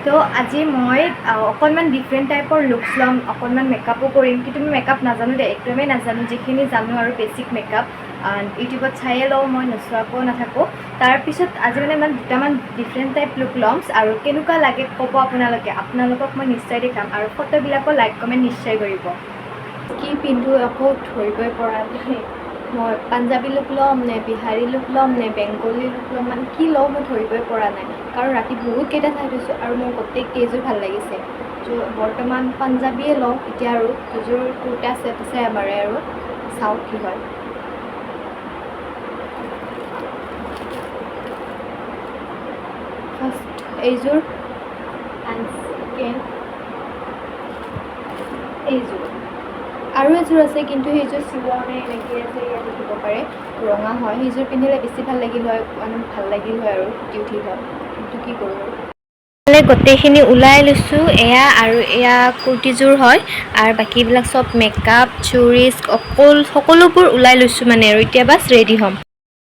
তো আজি মই অকণমান ডিফাৰেণ্ট টাইপৰ লুকছ ল'ম, অকণমান মেকআপো কৰিম, কিন্তু মই মেকআপ নাজানো দেই, একদমেই নাজানো। যিখিনি জানো আৰু বেছিক মেকআপ ইউটিউবত চায়ে লওঁ, মই নোচোৱাকৈও নাথাকোঁ। তাৰপিছত আজি মানে দুটামান ডিফাৰেণ্ট টাইপ লুক ল'ম আৰু কেনেকুৱা লাগে ক'ব আপোনালোকক মই নিশ্চয় দেখাম, আৰু ফটোবিলাকো লাইক কমেণ্ট নিশ্চয় কৰিব। কি পিন্ধো একো ধৰিবই পৰা নাই। মই পাঞ্জাবী লুক ল'ম নে বিহাৰী লুক ল'ম নে বেংগলী লুক ল'ম, মানে কি লওঁ মই ধৰিবই পৰা নাই। কাৰণ ৰাতি বহুতকেইটা চাই থৈছোঁ আৰু মোৰ গোটেইকেইযোৰ ভাল লাগিছে। বৰ্তমান পাঞ্জাবীয়ে লওঁ এতিয়া, আৰু দুযোৰ কুৰ্তা ছেট আছে এবাৰে, আৰু চাওঁ কি হয়। ফাৰ্ষ্ট এইযোৰ এণ্ড ছেকেণ্ড এইযোৰ, আৰু এযোৰ আছে কিন্তু সেইযোৰ চিলোৱা নাই, এনেকৈ আছে, ইয়াত দেখিব পাৰে ৰঙা হয়। সেইযোৰ পিন্ধিলে বেছি ভাল লাগিল হয়, মানে ভাল লাগিল হয় আৰু ফুটি উঠিল হয়, কিন্তু কি কৰোঁ আৰু। গোটেইখিনি ওলাই লৈছোঁ এয়া, আৰু এয়া কুৰ্তিযোৰ হয়, আৰু বাকীবিলাক চব মেকআপ চুৰিজ সকলোবোৰ ওলাই লৈছোঁ মানে, আৰু এতিয়া বাছ ৰেডি হ'ম।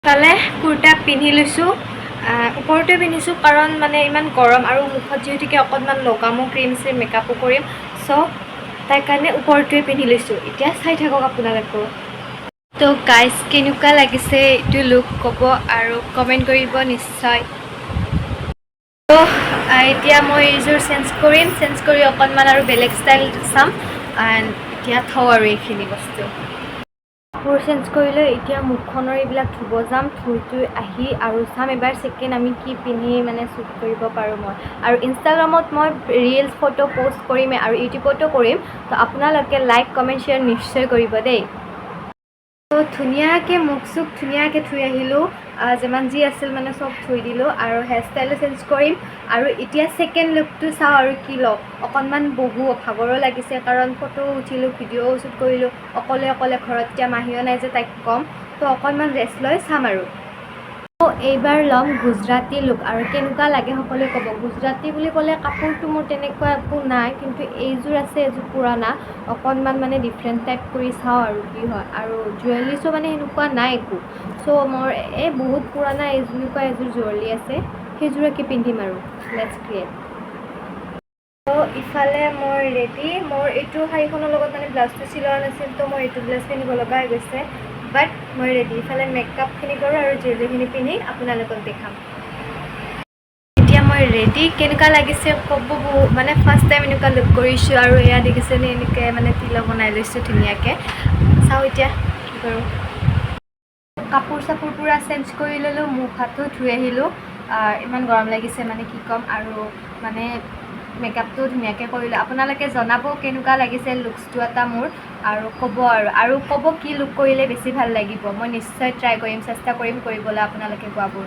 ইফালে কুৰ্তা পিন্ধি লৈছোঁ, ওপৰতে পিন্ধিছোঁ কাৰণ মানে ইমান গৰম, আৰু মুখত যিহেতুকে অকণমান লগামো ক্ৰীম চিম মেকআপো কৰিম, চ' তাৰ কাৰণে ওপৰটোৱে পিন্ধি লৈছোঁ। এতিয়া চাই থাকক আপোনালোকেও। তো গাইজ কেনেকুৱা লাগিছে এইটো লুক ক'ব আৰু কমেণ্ট কৰিব নিশ্চয়। তো এতিয়া মই এইযোৰ চেঞ্জ কৰি অকণমান আৰু বেলেগ ষ্টাইল চাম, এণ্ড এতিয়া থওঁ আৰু এইখিনি বস্তু। কাপোৰ চেঞ্জ কৰিলৈ এতিয়া মুখখনৰ এইবিলাক ধুব যাম, ধুই আহি আৰু চাম এবাৰ ছেকেণ্ড আমি কি পিন্ধি মানে শ্বুট কৰিব পাৰোঁ মই। আৰু ইনষ্টাগ্ৰামত মই ৰিলছ ফটো প'ষ্ট কৰিমেই, আৰু ইউটিউবতো কৰিম। তো আপোনালোকে লাইক কমেণ্ট শ্বেয়াৰ নিশ্চয় কৰিব দেই। তো ধুনীয়াকৈ মুখ চুখ ধুনীয়াকৈ ধুই আহিলোঁ, যিমান যি আছিল মানে চব ধুই দিলোঁ, আৰু হেয়াৰ ষ্টাইলো চেঞ্জ কৰিম। আৰু এতিয়া ছেকেণ্ড লুকটো চাওঁ আৰু কি লওঁ। অকণমান ভাগৰো লাগিছে কাৰণ ফটো উঠিলোঁ, ভিডিঅ'ও শ্বুট কৰিলোঁ অকলে ঘৰত, এতিয়া মাহীও নাই যে তাইক ক'ম। তো অকণমান ৰেষ্ট লৈ চাম আৰু। এইবাৰ ল'ম গুজৰাটী লুক, আৰু কেনেকুৱা লাগে সকলোৱে ক'ব। গুজৰাটী বুলি ক'লে কাপোৰটো মোৰ তেনেকুৱা একো নাই, কিন্তু এইযোৰ আছে, এইযোৰ পুৰণা, অকণমান মানে ডিফাৰেণ্ট টাইপ কৰি চাওঁ আৰু কি হয়। আৰু জুৱেলাৰীছো মানে সেনেকুৱা নাই একো, চ' মোৰ এই বহুত পুৰণা এনেকুৱা এযোৰ জুৱেলাৰী আছে, সেইযোৰকে পিন্ধিম আৰু লেটছ ক্ৰিয়েট। তো ইফালে মই ৰেডি, মোৰ এইটো শাড়ীখনৰ লগত মানে ব্লাউজটো চিলোৱা নাছিল, তো মই এইটো ব্লাউজ পিন্ধিব লগা হৈ গৈছে, বাট মই ৰেডি। ইফালে মেকআপখিনি কৰোঁ আৰু জুৱেলাৰীখিনি পিন্ধি আপোনালোকক দেখাম। এতিয়া মই ৰেডি, কেনেকুৱা লাগিছে ক'ব। মানে ফাৰ্ষ্ট টাইম এনেকুৱা লুক কৰিছোঁ, আৰু এয়া দেখিছেনে এনেকৈ মানে তিলক বনাই লৈছোঁ ধুনীয়াকৈ। চাওঁ এতিয়া কি কৰোঁ। কাপোৰ চাপোৰ পূৰা চেঞ্জ কৰি ল'লোঁ, মুখ হাতো ধুই আহিলোঁ, ইমান গৰম লাগিছে মানে কি ক'ম। আৰু মানে মেকআপটো ধুনীয়াকৈ কৰিলোঁ। আপোনালোকে জনাব কেনেকুৱা লাগিছে লুকছটো এটা মোৰ, আৰু ক'ব আৰু ক'ব কি লুক কৰিলে বেছি ভাল লাগিব। মই নিশ্চয় ট্ৰাই কৰিম, চেষ্টা কৰিম কৰিবলৈ আপোনালোকে কোৱাবোৰ।